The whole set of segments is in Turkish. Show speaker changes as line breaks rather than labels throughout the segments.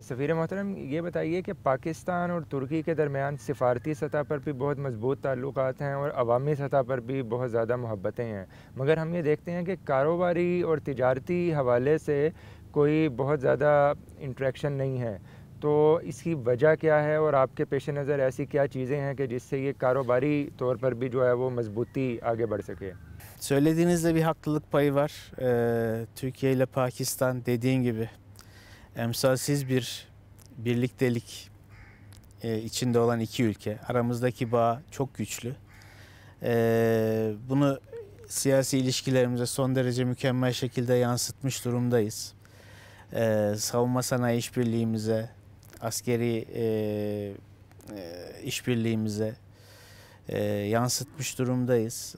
सफ़ीर मोहतरम, ये बताइए कि पाकिस्तान और तुर्की के दरमियान सिफारती सतह पर भी बहुत मज़बूत ताल्लुकात हैं और अवामी सतह पर भी बहुत ज़्यादा मोहब्बतें हैं, मगर हम ये देखते हैं कि कारोबारी और तिजारती हवाले से कोई बहुत ज़्यादा इंटरेक्शन नहीं है। तो इसकी वजह क्या है और आपके पेश नज़र ऐसी क्या चीज़ें हैं कि जिससे ये कारोबारी तौर पर भी जो है वो मजबूती आगे बढ़ सके?
Söylediğinizde bir haklılık payı var. Türkiye ile Pakistan dediğin gibi emsalsiz bir birliktelik içinde olan iki ülke. Aramızdaki bağ çok güçlü. Bunu siyasi ilişkilerimize son derece mükemmel şekilde yansıtmış durumdayız. Savunma sanayi işbirliğimize, askeri işbirliğimize yansıtmış durumdayız.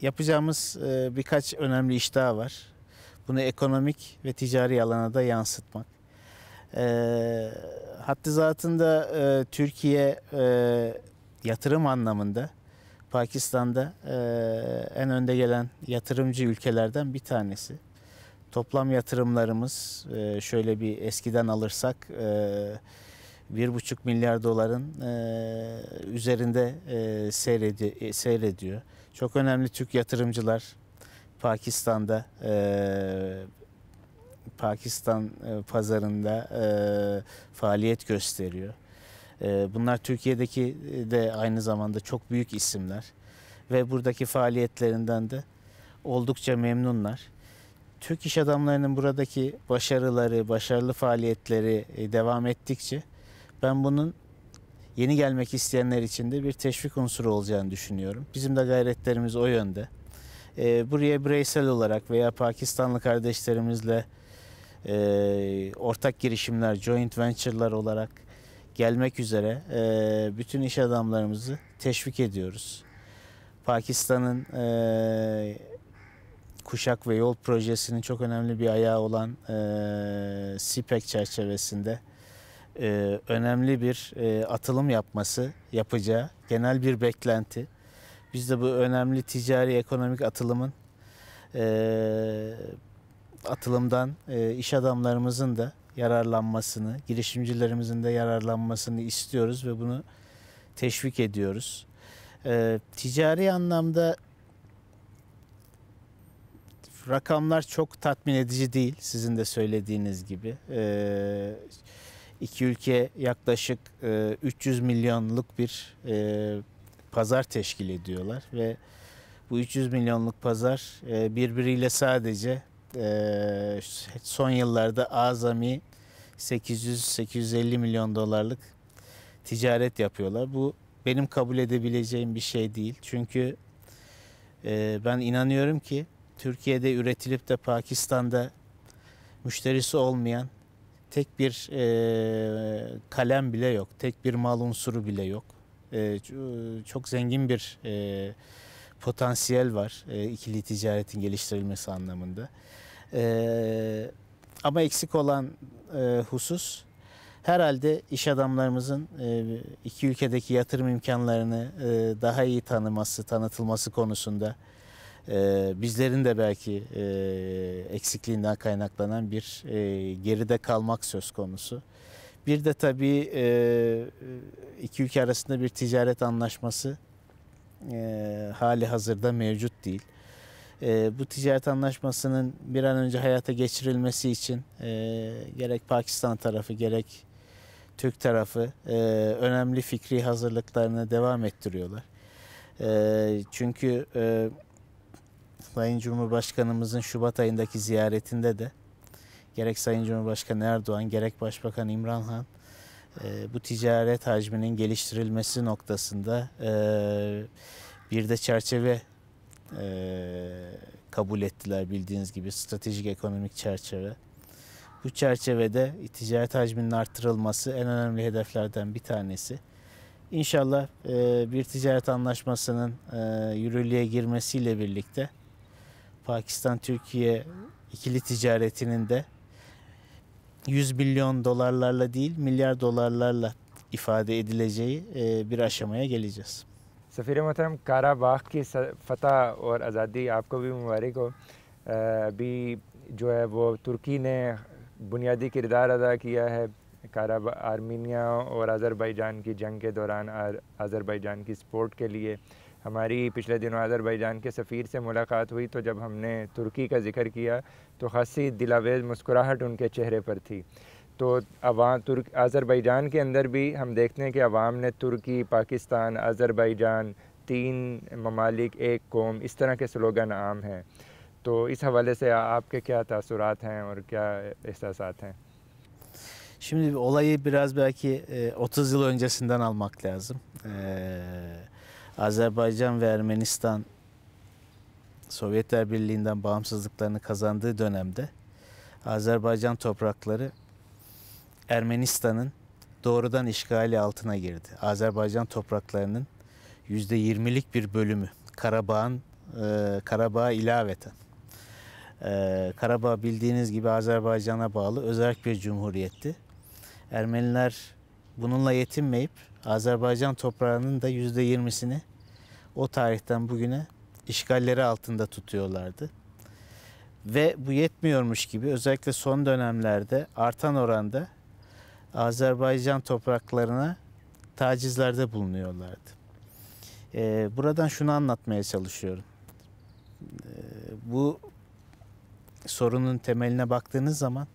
Yapacağımız birkaç önemli iş daha var. Bunu ekonomik ve ticari alana da yansıtmak. Haddi zatında Türkiye yatırım anlamında Pakistan'da en önde gelen yatırımcı ülkelerden bir tanesi. Toplam yatırımlarımız şöyle bir eskiden alırsak 1,5 milyar doların üzerinde seyrediyor. Çok önemli Türk yatırımcılar Pakistan'da, Pakistan pazarında faaliyet gösteriyor. Bunlar Türkiye'deki de aynı zamanda çok büyük isimler ve buradaki faaliyetlerinden de oldukça memnunlar. Türk iş adamlarının buradaki başarıları, başarılı faaliyetleri devam ettikçe ben bunun yeni gelmek isteyenler için de bir teşvik unsuru olacağını düşünüyorum. Bizim de gayretlerimiz o yönde. Buraya bireysel olarak veya Pakistanlı kardeşlerimizle ortak girişimler, joint venture'lar olarak gelmek üzere bütün iş adamlarımızı teşvik ediyoruz. Pakistan'ın Kuşak ve Yol projesinin çok önemli bir ayağı olan CPEC çerçevesinde önemli bir atılım yapacağı genel bir beklenti. Biz de bu önemli ticari ekonomik atılımdan iş adamlarımızın da yararlanmasını, girişimcilerimizin de yararlanmasını istiyoruz ve bunu teşvik ediyoruz. Ticari anlamda rakamlar çok tatmin edici değil, sizin de söylediğiniz gibi. İki ülke yaklaşık 300 milyonluk bir pazar teşkil ediyorlar ve bu 300 milyonluk pazar birbiriyle sadece son yıllarda azami 800-850 milyon dolarlık ticaret yapıyorlar. Bu benim kabul edebileceğim bir şey değil. Çünkü ben inanıyorum ki Türkiye'de üretilip de Pakistan'da müşterisi olmayan tek bir kalem bile yok. Tek bir mal unsuru bile yok. Çok zengin bir potansiyel var ikili ticaretin geliştirilmesi anlamında. Ama eksik olan husus herhalde iş adamlarımızın iki ülkedeki yatırım imkanlarını daha iyi tanıtılması konusunda bizlerin de belki eksikliğinden kaynaklanan bir geride kalmak söz konusu. Bir de tabii iki ülke arasında bir ticaret anlaşması hali hazırda mevcut değil. Bu ticaret anlaşmasının bir an önce hayata geçirilmesi için gerek Pakistan tarafı gerek Türk tarafı önemli fikri hazırlıklarını devam ettiriyorlar. Çünkü Sayın Cumhurbaşkanımızın Şubat ayındaki ziyaretinde de gerek Sayın Cumhurbaşkanı Erdoğan gerek Başbakan İmran Han bu ticaret hacminin geliştirilmesi noktasında bir de çerçeve kabul ettiler, bildiğiniz gibi stratejik ekonomik çerçeve. Bu çerçevede ticaret hacminin artırılması en önemli hedeflerden bir tanesi. İnşallah bir ticaret anlaşmasının yürürlüğe girmesiyle birlikte Pakistan-Türkiye ikili ticaretinin de 100 milyon dolarlarla değil milyar dolarlarla ifade edileceği bir aşamaya geleceğiz.
सफ़ीर मोहतरम, काराबाग की फ़तह और आज़ादी आपको भी मुबारक हो। अभी जो है वो तुर्की ने बुनियादी किरदार अदा किया है। आर्मीनिया और अज़रबैजान की जंग के दौरान अज़रबैजान की सपोर्ट के लिए हमारी पिछले दिनों अज़रबैजान के सफ़ीर से मुलाकात हुई, तो जब हमने तुर्की का ज़िक्र किया तो ख़ासी दिलावेज़ मुस्कुराहट उनके चेहरे पर थी। तो अज़रबैजान के अंदर भी हम देखते हैं कि अवाम ने तुर्की, पाकिस्तान, अज़रबैजान, 3 ममालिक एक कौम, इस तरह के स्लोगन आम हैं। तो इस हवाले से आपके क्या तासुरात हैं और क्या एहसासात हैं?
Şimdi olayı biraz belki 30 yıl öncesinden almak lazım. Azerbaycan ve Ermenistan Sovyetler Birliği'nden bağımsızlıklarını kazandığı dönemde Azerbaycan toprakları Ermenistan'ın doğrudan işgali altına girdi. Azerbaycan topraklarının %20'lik bir bölümü Karabağ'a ilaveten. Karabağ bildiğiniz gibi Azerbaycan'a bağlı özerk bir cumhuriyetti. Ermeniler bununla yetinmeyip Azerbaycan toprağının da %20'sini o tarihten bugüne işgalleri altında tutuyorlardı. Ve bu yetmiyormuş gibi özellikle son dönemlerde artan oranda Azerbaycan topraklarına tacizlerde bulunuyorlardı. Buradan şunu anlatmaya çalışıyorum. Bu sorunun temeline baktığınız zaman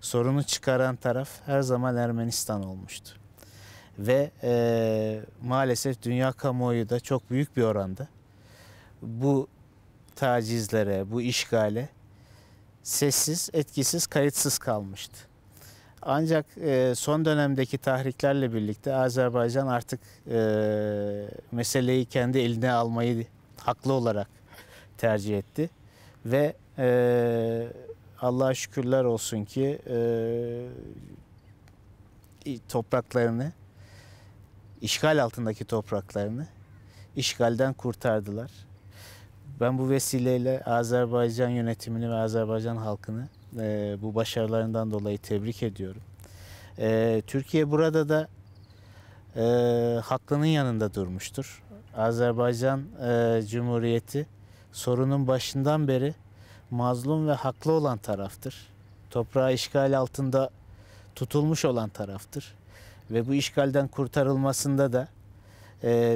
sorunu çıkaran taraf her zaman Ermenistan olmuştu. Ve maalesef dünya kamuoyu da çok büyük bir oranda bu tacizlere, bu işgale sessiz, etkisiz, kayıtsız kalmıştı. Ancak son dönemdeki tahriklerle birlikte Azerbaycan artık meseleyi kendi eline almayı haklı olarak tercih etti. Ve Allah'a şükürler olsun ki topraklarını, işgal altındaki topraklarını işgalden kurtardılar. Ben bu vesileyle Azerbaycan yönetimini ve Azerbaycan halkını bu başarılarından dolayı tebrik ediyorum. Türkiye burada da haklının yanında durmuştur. Azerbaycan Cumhuriyeti sorunun başından beri mazlum ve haklı olan taraftır. Toprağı işgal altında tutulmuş olan taraftır. Ve bu işgalden kurtarılmasında da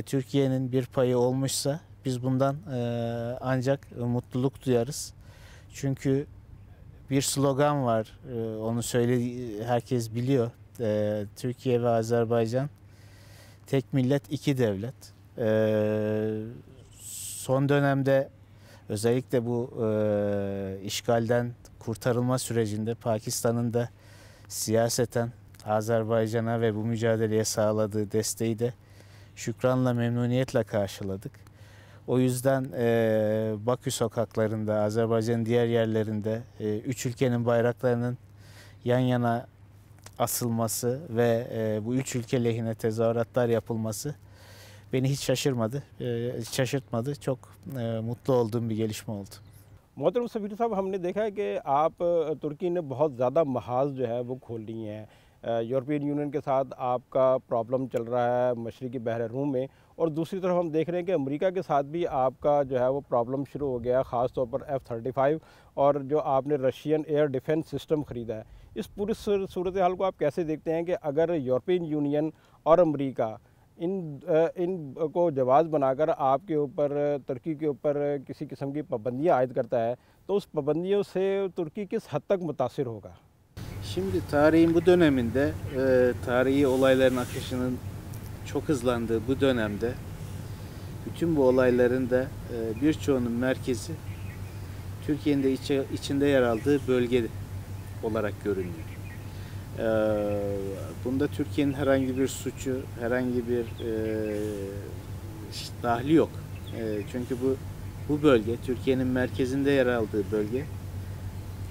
Türkiye'nin bir payı olmuşsa biz bundan ancak mutluluk duyarız. Çünkü bir slogan var, onu herkes biliyor. Türkiye ve Azerbaycan tek millet, iki devlet. Son dönemde özellikle bu işgalden kurtarılma sürecinde Pakistan'ın da siyaseten Azerbaycan'a ve bu mücadeleye sağladığı desteği de şükranla, memnuniyetle karşıladık. O yüzden Bakü sokaklarında, Azerbaycan'ın diğer yerlerinde 3 ülkenin bayraklarının yan yana asılması ve bu 3 ülke lehine tezahüratlar yapılması beni hiç şaşırtmadı. Çok mutlu olduğum bir gelişme oldu.
मोहतरम सफ़ीर साहब, हमने देखा है कि आप तुर्की ने बहुत ज़्यादा महाज जो है वो खोल ली हैं। यूरोपियन यूनियन के साथ आपका प्रॉब्लम चल रहा है मशरक़ी बहर रूम में, और दूसरी तरफ हम देख रहे हैं कि अमेरिका के साथ भी आपका जो है वो प्रॉब्लम शुरू हो गया, ख़ास तौर पर F-35 और जो आपने रशियन एयर डिफेंस सिस्टम ख़रीदा है। इस पूरी सूरत हाल को आप कैसे देखते हैं कि अगर यूरोपियन यूनियन और अमेरिका इन को जवाज़ बनाकर आपके ऊपर, तुर्की के ऊपर किसी किस्म की पाबंदियाँ आयद करता है, तो उस पाबंदियों से तुर्की किस हद तक मुतासिर होगा?
Şimdi tarihin bu döneminde, tarihi olayların akışının çok hızlandığı bu dönemde bütün bu olayların da birçoğunun merkezi Türkiye'nin de içinde yer aldığı bölge olarak görünüyor. Bunda Türkiye'nin herhangi bir suçu, herhangi bir dahli yok. Çünkü bu bölge, Türkiye'nin merkezinde yer aldığı bölge,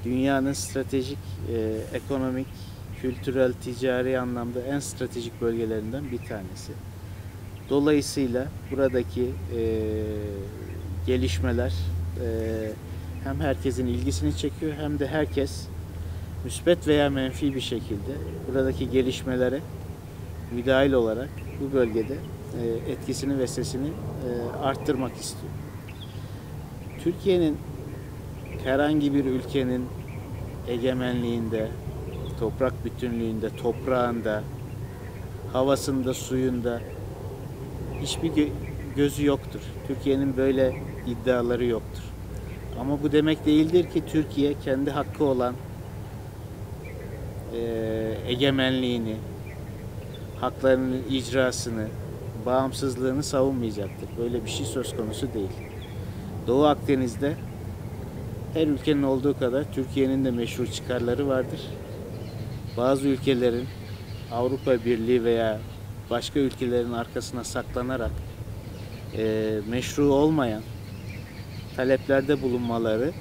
dünyanın stratejik, ekonomik, kültürel, ticari anlamda en stratejik bölgelerinden bir tanesi. Dolayısıyla buradaki gelişmeler hem herkesin ilgisini çekiyor, hem de herkes müsbet veya menfi bir şekilde buradaki gelişmelere müdahil olarak bu bölgede etkisini ve sesini arttırmak istiyor. Türkiye'nin herhangi bir ülkenin egemenliğinde, toprak bütünlüğünde, toprağında, havasında, suyunda hiçbir gözü yoktur. Türkiye'nin böyle iddiaları yoktur. Ama bu demek değildir ki Türkiye kendi hakkı olan egemenliğini, haklarının icrasını, bağımsızlığını savunmayacaktır. Böyle bir şey söz konusu değil. Doğu Akdeniz'de her ülkenin olduğu kadar Türkiye'nin de meşru çıkarları vardır. Bazı ülkelerin Avrupa Birliği veya başka ülkelerin arkasına saklanarak meşru olmayan taleplerde bulunmaları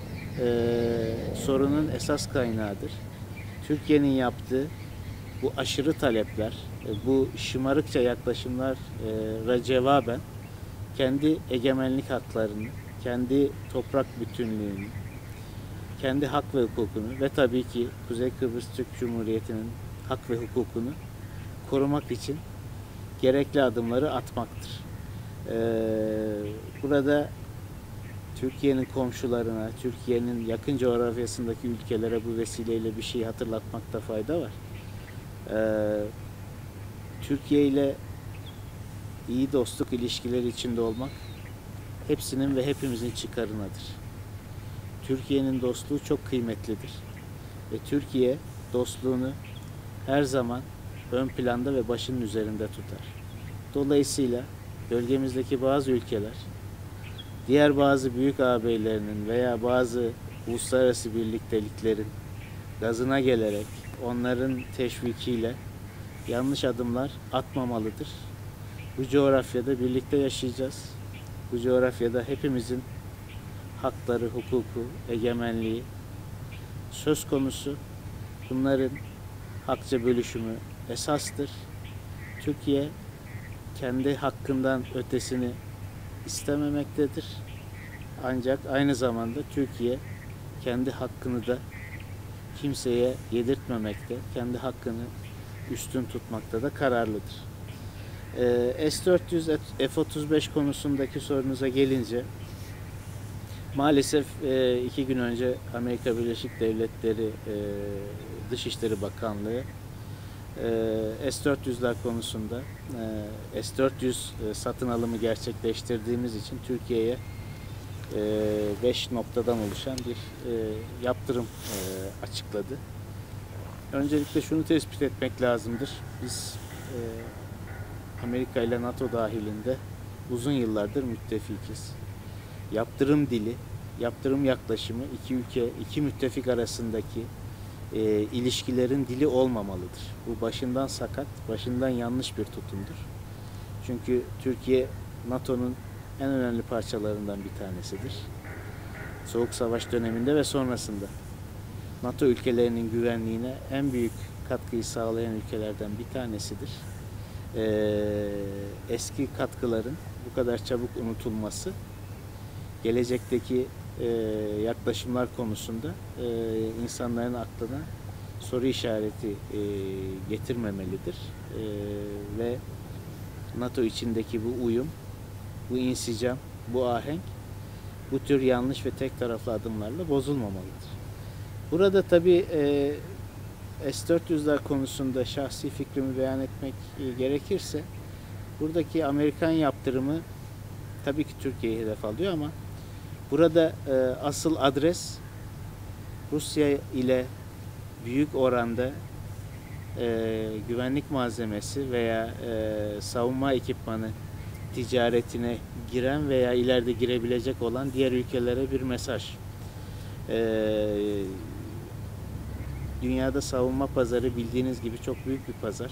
sorunun esas kaynağıdır. Türkiye'nin yaptığı bu aşırı talepler, bu şımarıkça yaklaşımlara cevaben kendi egemenlik haklarını, kendi toprak bütünlüğünü, kendi hak ve hukukunu ve tabii ki Kuzey Kıbrıs Türk Cumhuriyeti'nin hak ve hukukunu korumak için gerekli adımları atmaktır. Burada Türkiye'nin komşularına, Türkiye'nin yakın coğrafyasındaki ülkelere bu vesileyle bir şey hatırlatmakta fayda var. Türkiye ile iyi dostluk ilişkileri içinde olmak hepsinin ve hepimizin çıkarınadır. Türkiye'nin dostluğu çok kıymetlidir ve Türkiye dostluğunu her zaman ön planda ve başının üzerinde tutar. Dolayısıyla bölgemizdeki bazı ülkeler diğer bazı büyük ağabeylerinin veya bazı uluslararası birlikteliklerin gazına gelerek onların teşvikiyle yanlış adımlar atmamalıdır. Bu coğrafyada birlikte yaşayacağız. Bu coğrafyada hepimizin hakları, hukuku, egemenliği söz konusu. Bunların hakça bölüşümü esastır. Türkiye kendi hakkından ötesini istememektedir. Ancak aynı zamanda Türkiye kendi hakkını da kimseye yedirtmemekte, kendi hakkını üstün tutmakta da kararlıdır. S-400, F-35 konusundaki sorunuza gelince maalesef 2 gün önce Amerika Birleşik Devletleri Dışişleri Bakanlığı S-400'ler konusunda S-400 satın alımı gerçekleştirdiğimiz için Türkiye'ye 5 noktadan oluşan bir yaptırım açıkladı. Öncelikle şunu tespit etmek lazımdır. Biz Amerika ile NATO dahilinde uzun yıllardır müttefikiz. Yaptırım dili, yaptırım yaklaşımı iki ülke, iki müttefik arasındaki ilişkilerin dili olmamalıdır. Bu başından sakat, başından yanlış bir tutumdur. Çünkü Türkiye NATO'nun en önemli parçalarından bir tanesidir. Soğuk Savaş döneminde ve sonrasında NATO ülkelerinin güvenliğine en büyük katkıyı sağlayan ülkelerden bir tanesidir. Eski katkıların bu kadar çabuk unutulması, gelecekteki yaklaşımlar konusunda insanların aklına soru işareti getirmemelidir. Ve NATO içindeki bu uyum, bu insicam, bu ahenk bu tür yanlış ve tek taraflı adımlarla bozulmamalıdır. Burada tabii S-400'ler konusunda şahsi fikrimi beyan etmek gerekirse, buradaki Amerikan yaptırımı tabii ki Türkiye'yi hedef alıyor ama burada asıl adres Rusya ile büyük oranda güvenlik malzemesi veya savunma ekipmanı ticaretine giren veya ileride girebilecek olan diğer ülkelere bir mesaj. Dünyada savunma pazarı bildiğiniz gibi çok büyük bir pazar.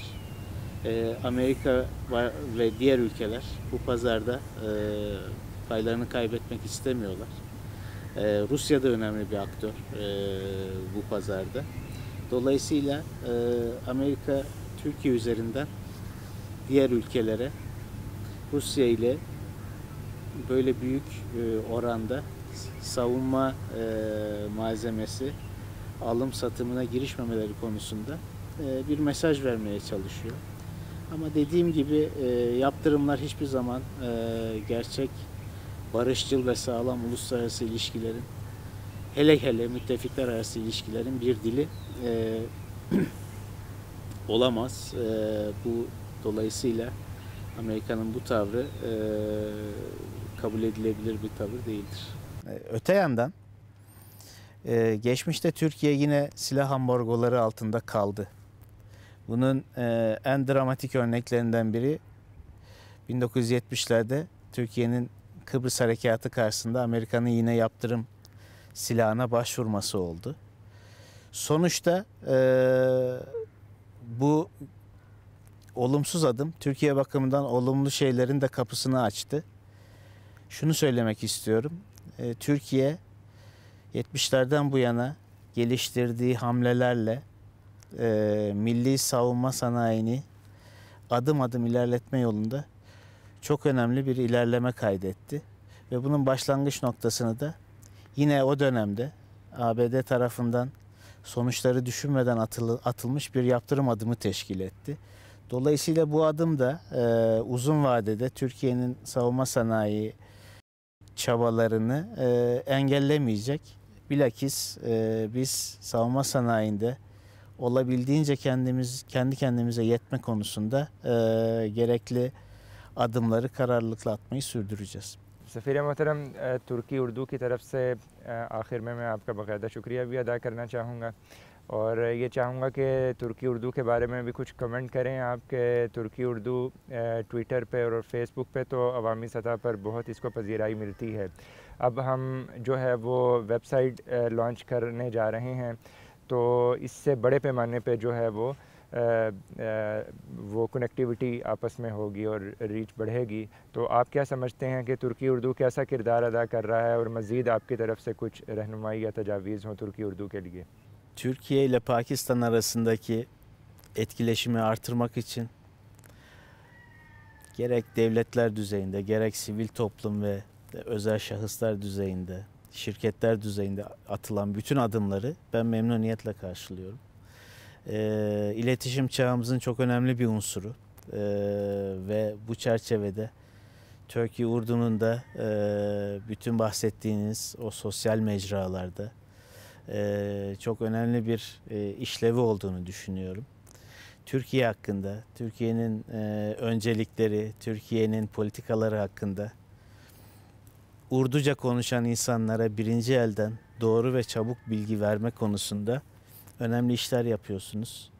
Amerika ve diğer ülkeler bu pazarda paylarını kaybetmek istemiyorlar. Rusya da önemli bir aktör bu pazarda. Dolayısıyla Amerika Türkiye üzerinden diğer ülkelere Rusya ile böyle büyük oranda savunma malzemesi alım satımına girişmemeleri konusunda bir mesaj vermeye çalışıyor. Ama dediğim gibi yaptırımlar hiçbir zaman gerçek barışçıl ve sağlam uluslararası ilişkilerin, hele hele müttefikler arası ilişkilerin bir dili olamaz. Bu dolayısıyla Amerika'nın bu tavrı kabul edilebilir bir tavır değildir. Öte yandan geçmişte Türkiye yine silah ambargoları altında kaldı. Bunun en dramatik örneklerinden biri 1970'lerde Türkiye'nin Kıbrıs Harekatı karşısında Amerika'nın yine yaptırım silahına başvurması oldu. Sonuçta bu olumsuz adım Türkiye bakımından olumlu şeylerin de kapısını açtı. Şunu söylemek istiyorum. Türkiye 70'lerden bu yana geliştirdiği hamlelerle milli savunma sanayini adım adım ilerletme yolunda çok önemli bir ilerleme kaydetti. Ve bunun başlangıç noktasını da yine o dönemde ABD tarafından sonuçları düşünmeden atılmış bir yaptırım adımı teşkil etti. Dolayısıyla bu adım da uzun vadede Türkiye'nin savunma sanayi çabalarını engellemeyecek. Bilakis biz savunma sanayinde olabildiğince kendi kendimize yetme konusunda gerekli adımları kararlılıkla atmayı sürdüreceğiz.
सफ़ीर मोहतरम, तुर्की उर्दू की तरफ से आखिर में मैं आपका बाकायदा शुक्रिया भी अदा करना चाहूँगा और ये चाहूँगा कि तुर्की उर्दू के बारे में भी कुछ कमेंट करें आप कि तुर्की उर्दू ट्विटर पे और फेसबुक पे तो अवामी सतह पर बहुत इसको पजीराई मिलती है। अब हम जो है वो वेबसाइट लॉन्च करने जा रहे हैं, तो इससे बड़े पैमाने पे जो है वो कनेक्टिविटी आपस में होगी और रीच बढ़ेगी। तो आप क्या समझते हैं कि तुर्की उर्दू कैसा किरदार अदा कर रहा है और मज़ीद आपकी तरफ से कुछ रहनुमाई या तजावीज़ हों तुर्की उर्दू के लिए?
Türkiye ile Pakistan arasındaki etkileşimi artırmak için gerek devletler düzeyinde, gerek sivil toplum ve özel şahıslar düzeyinde, şirketler düzeyinde atılan bütün adımları ben memnuniyetle karşılıyorum. İletişim çağımızın çok önemli bir unsuru ve bu çerçevede Türkiye Urdu'nun da bütün bahsettiğiniz o sosyal mecralarda çok önemli bir işlevi olduğunu düşünüyorum. Türkiye hakkında, Türkiye'nin öncelikleri, Türkiye'nin politikaları hakkında Urduca konuşan insanlara birinci elden doğru ve çabuk bilgi verme konusunda önemli işler yapıyorsunuz.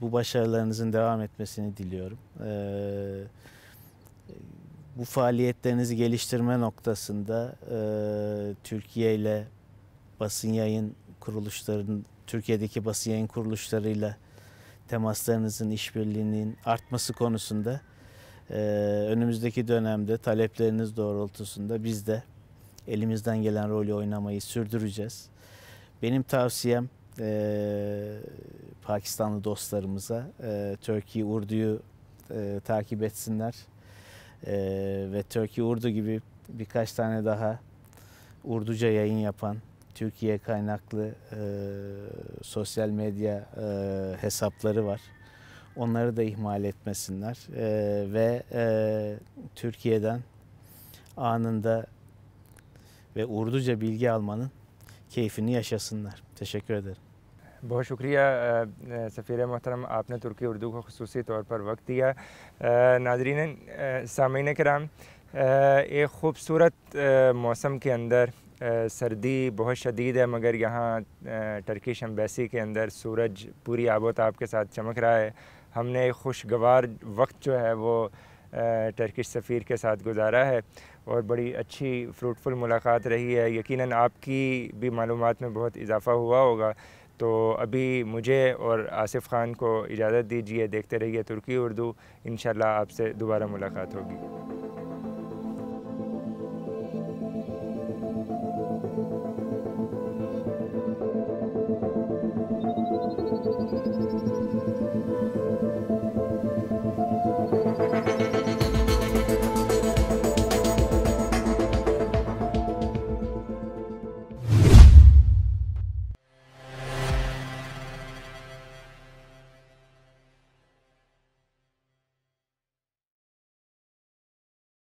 Bu başarılarınızın devam etmesini diliyorum. Bu faaliyetlerinizi geliştirme noktasında Türkiye ile basın yayın kuruluşlarının, Türkiye'deki basın yayın kuruluşlarıyla temaslarınızın, işbirliğinin artması konusunda önümüzdeki dönemde talepleriniz doğrultusunda biz de elimizden gelen rolü oynamayı sürdüreceğiz. Benim tavsiyem Pakistanlı dostlarımıza Türkiye Urdu'yu takip etsinler ve Türkiye Urdu gibi birkaç tane daha Urduca yayın yapan Türkiye kaynaklı sosyal medya hesapları var. Onları da ihmal etmesinler ve Türkiye'den anında ve Urduca bilgi almanın keyfini yaşasınlar. Teşekkür ederim.
बहुत शुक्रिया सफ़ीर मोहतरम, आपने तुर्की उर्दू को ख़ुसूसी तौर पर वक्त दिया। नाज़रीन सामीन कराम, एक ख़ूबसूरत मौसम के अंदर सर्दी बहुत शदीद है, मगर यहाँ टर्किश एम्बेसी के अंदर सूरज पूरी आबोताब के साथ चमक रहा है। हमने एक खुशगवार वक्त जो है वो टर्किश सफ़ीर के साथ गुजारा है और बड़ी अच्छी फ्रूटफुल मुलाकात रही है। यकीनन आपकी भी मालूमात में बहुत इजाफ़ा हुआ होगा। तो अभी मुझे और आसिफ़ ख़ान को इजाज़त दीजिए। देखते रहिए तुर्की उर्दू। इंशाल्लाह आपसे दोबारा मुलाकात होगी।